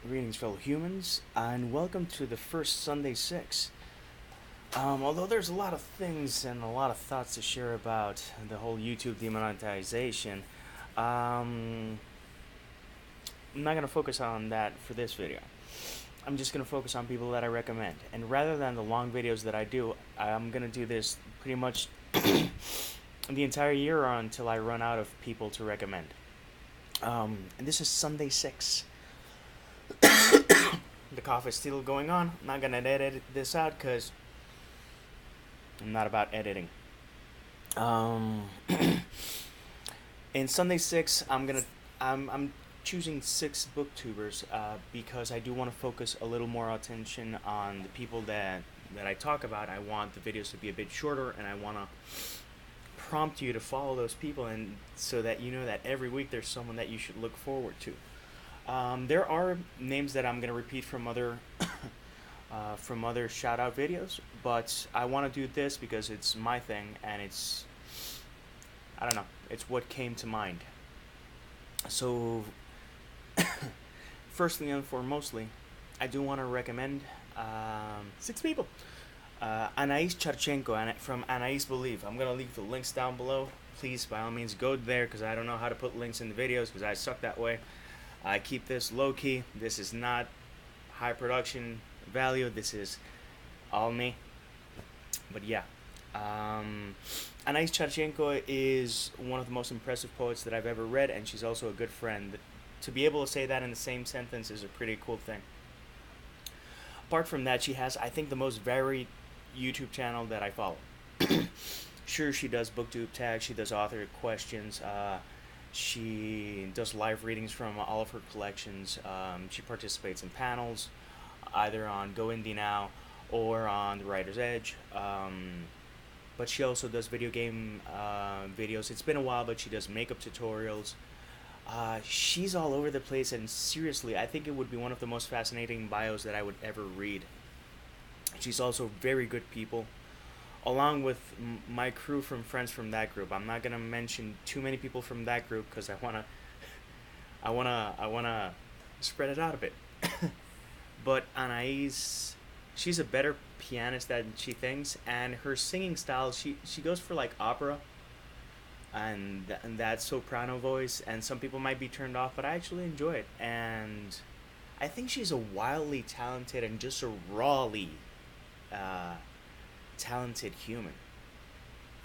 Greetings, fellow humans, and welcome to the first Sunday 6. Although there's a lot of things and a lot of thoughts to share about the whole YouTube demonetization, I'm not going to focus on that for this video. I'm just going to focus on people that I recommend. And rather than the long videos that I do, I'm going to do this pretty much the entire year or until I run out of people to recommend. And this is Sunday 6. The cough is still going on. I'm not gonna edit this out because I'm not about editing. In Sunday 6, I'm choosing 6 booktubers because I do want to focus a little more attention on the people that I talk about. I want the videos to be a bit shorter, and I want to prompt you to follow those people, and so that you know that every week there's someone that you should look forward to. There are names that I'm gonna repeat from other shout out videos, but I want to do this because it's my thing and I don't know, it's what came to mind. So, firstly and foremostly, I do want to recommend 6 people. Anaïs Believes from Anaïs Believes. I'm gonna leave the links down below. Please, by all means, go there because I don't know how to put links in the videos because I suck that way. I keep this low key. This is not high production value. This is all me. But yeah, Anaïs Believes is one of the most impressive poets that I've ever read, and she's also a good friend. To be able to say that in the same sentence is a pretty cool thing. Apart from that, she has, I think, the most varied YouTube channel that I follow. Sure, she does booktube tags. She does author questions. She does live readings from all of her collections. She participates in panels, either on Go Indie Now or on The Writer's Edge. But she also does video game videos. It's been a while, but she does makeup tutorials. She's all over the place, and seriously, I think it would be one of the most fascinating bios that I would ever read. She's also very good people, along with my crew from friends from that group. I'm not gonna mention too many people from that group because I wanna spread it out a bit. But Anaïs, she's a better pianist than she thinks, and her singing style, she goes for like opera, and that soprano voice. And some people might be turned off, but I actually enjoy it, and I think she's a wildly talented and just a rawly talented human,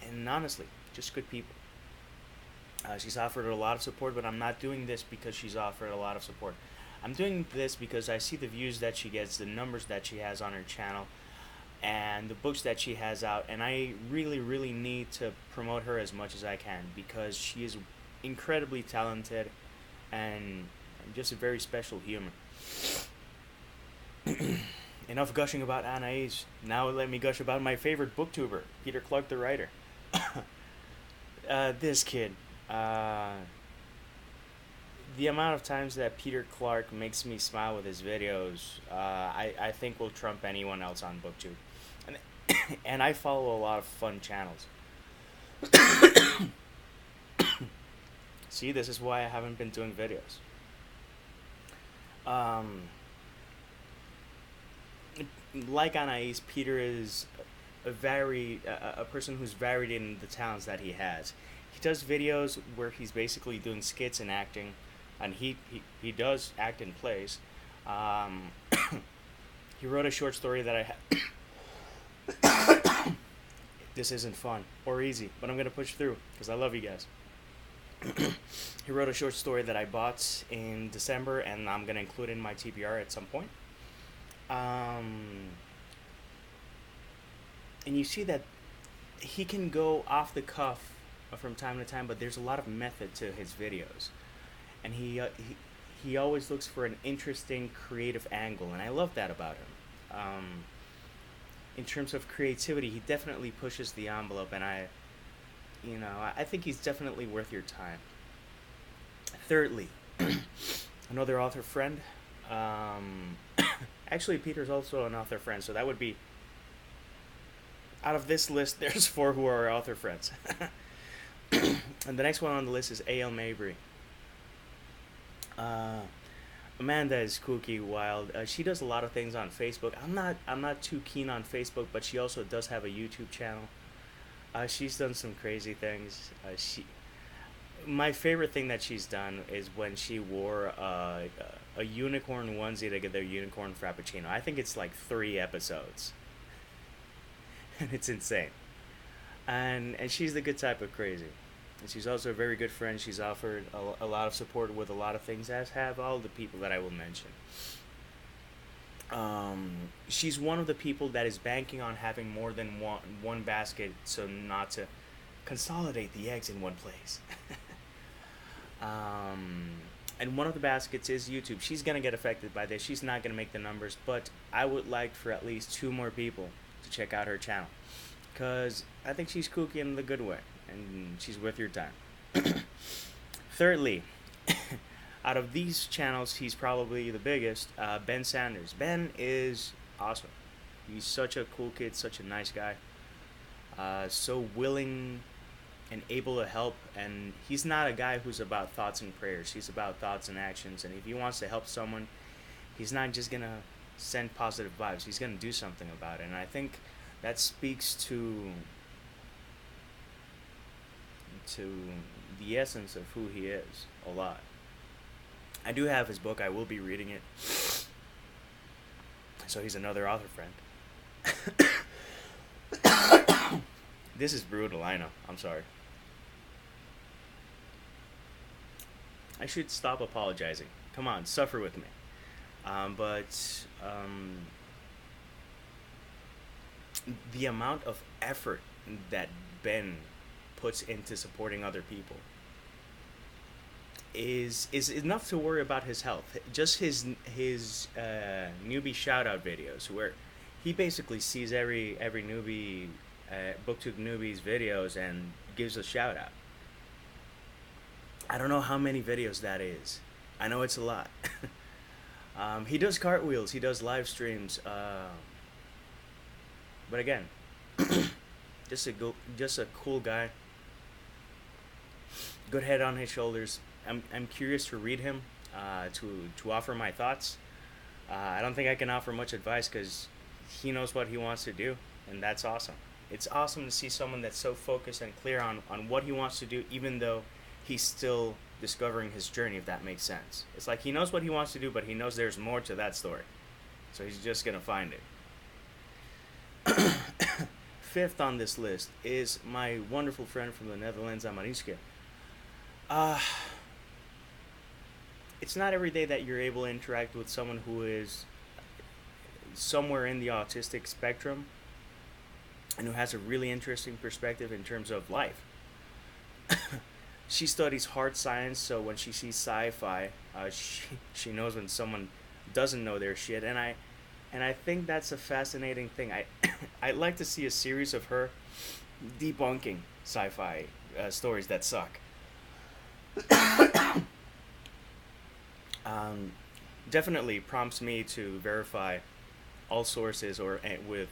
and honestly, just good people. She's offered a lot of support, but I'm not doing this because she's offered a lot of support. I'm doing this because I see the views that she gets, the numbers that she has on her channel, and the books that she has out, and I really, really need to promote her as much as I can because she is incredibly talented and just a very special human. Enough gushing about Anaïs. Now let me gush about my favorite booktuber, Peter Clark, the writer. This kid. The amount of times that Peter Clark makes me smile with his videos, I think will trump anyone else on BookTube. And, and I follow a lot of fun channels. See, this is why I haven't been doing videos. Like Anaïs, Peter is a person who's varied in the talents that he has. He does videos where he's basically doing skits and acting, and he does act in plays. He wrote a short story that this isn't fun or easy, but I'm gonna push through because I love you guys. He wrote a short story that I bought in December, and I'm gonna include it in my TBR at some point. And you see that he can go off the cuff from time to time, but there's a lot of method to his videos, and he always looks for an interesting, creative angle, and I love that about him. In terms of creativity, he definitely pushes the envelope, and I think he's definitely worth your time. Thirdly, another author friend. Actually, Peter's also an author friend, so that would be, out of this list, there's 4 who are author friends. And the next one on the list is A.L. Mabry. Amanda is kooky, wild. She does a lot of things on Facebook. I'm not too keen on Facebook, but she also does have a YouTube channel. She's done some crazy things. My favorite thing that she's done is when she wore a unicorn onesie to get their unicorn frappuccino. I think it's like 3 episodes, and it's insane. And she's the good type of crazy. And she's also a very good friend. She's offered a lot of support with a lot of things, as have all the people that I will mention. She's one of the people that is banking on having more than one basket, so not to consolidate the eggs in one place. And one of the baskets is YouTube. She's gonna get affected by this. She's not gonna make the numbers, but I would like for at least 2 more people to check out her channel, cause I think she's kooky in the good way, and she's worth your time. Thirdly, out of these channels, he's probably the biggest. Ben Sanders. Ben is awesome. He's such a cool kid, such a nice guy. So willing and able to help. And he's not a guy who's about thoughts and prayers. He's about thoughts and actions. And if he wants to help someone, he's not just going to send positive vibes. He's going to do something about it. And I think that speaks to the essence of who he is a lot. I do have his book. I will be reading it. So he's another author friend. This is brutal, I know. I'm sorry. I should stop apologizing. Come on, suffer with me. But the amount of effort that Ben puts into supporting other people is enough to worry about his health. Just his newbie shout out videos, where he basically sees every newbie booktube newbies videos and gives a shout out. I don't know how many videos that is. I know it's a lot. He does cartwheels. He does live streams. But again, just a cool guy. Good head on his shoulders. I'm curious to read him, to offer my thoughts. I don't think I can offer much advice because he knows what he wants to do, and that's awesome. It's awesome to see someone that's so focused and clear on what he wants to do, even though he's still discovering his journey, if that makes sense. It's like he knows what he wants to do, but he knows there's more to that story. So he's just going to find it. Fifth on this list is my wonderful friend from the Netherlands, AmarinskeA. It's not every day that you're able to interact with someone who is somewhere in the autistic spectrum and who has a really interesting perspective in terms of life. She studies hard science, so when she sees sci-fi, she knows when someone doesn't know their shit, and I think that's a fascinating thing. I'd like to see a series of her debunking sci-fi stories that suck. Definitely prompts me to verify all sources or with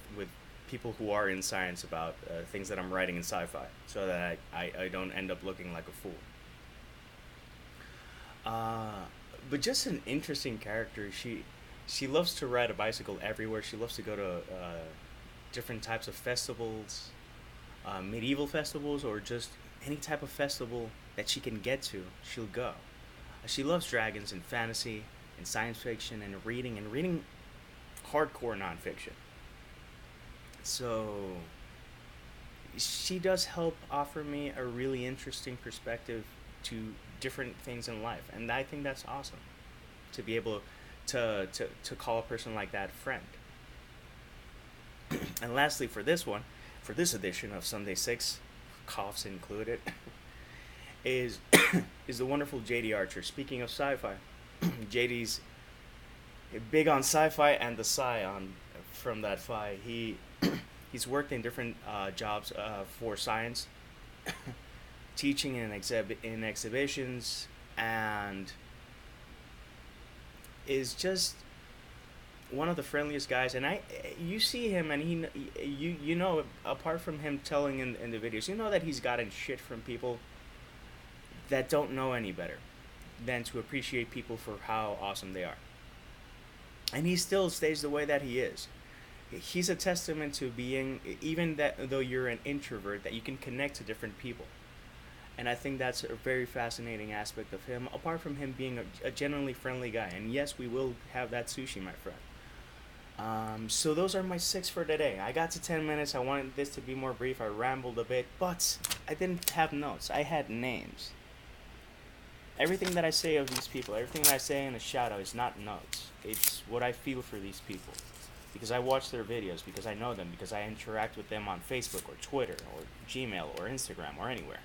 people who are in science about things that I'm writing in sci-fi, so that I don't end up looking like a fool. But just an interesting character. She loves to ride a bicycle everywhere. She loves to go to different types of festivals, medieval festivals, or just any type of festival that she can get to, she'll go. She loves dragons and fantasy and science fiction and reading hardcore nonfiction. So she does help offer me a really interesting perspective to different things in life, and I think that's awesome to be able to call a person like that friend. And lastly, for this edition of Sunday 6, coughs included, is the wonderful Dee Archer. Speaking of sci-fi, JD's big on sci-fi and the sci on from that fi. He's worked in different jobs for science, teaching in exhibitions, and is just one of the friendliest guys. And you see him, and you know, apart from him telling in the videos, you know that he's gotten shit from people that don't know any better. than to appreciate people for how awesome they are. And he still stays the way that he is. He's a testament to being, even that though you're an introvert, that you can connect to different people. And I think that's a very fascinating aspect of him, apart from him being a genuinely friendly guy. And yes, we will have that sushi, my friend. So those are my 6 for today. I got to 10 minutes. I wanted this to be more brief. I rambled a bit, but I didn't have notes. I had names. Everything that I say of these people, everything that I say in the shadow is not notes. It's what I feel for these people. Because I watch their videos, because I know them, because I interact with them on Facebook or Twitter or Gmail or Instagram or anywhere.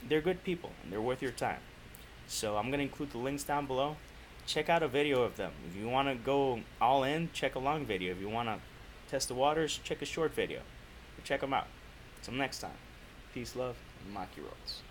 They're good people, and they're worth your time. So I'm going to include the links down below. Check out a video of them. If you want to go all in, check a long video. If you want to test the waters, check a short video. Check them out. Till next time. Peace, love, and maki rolls.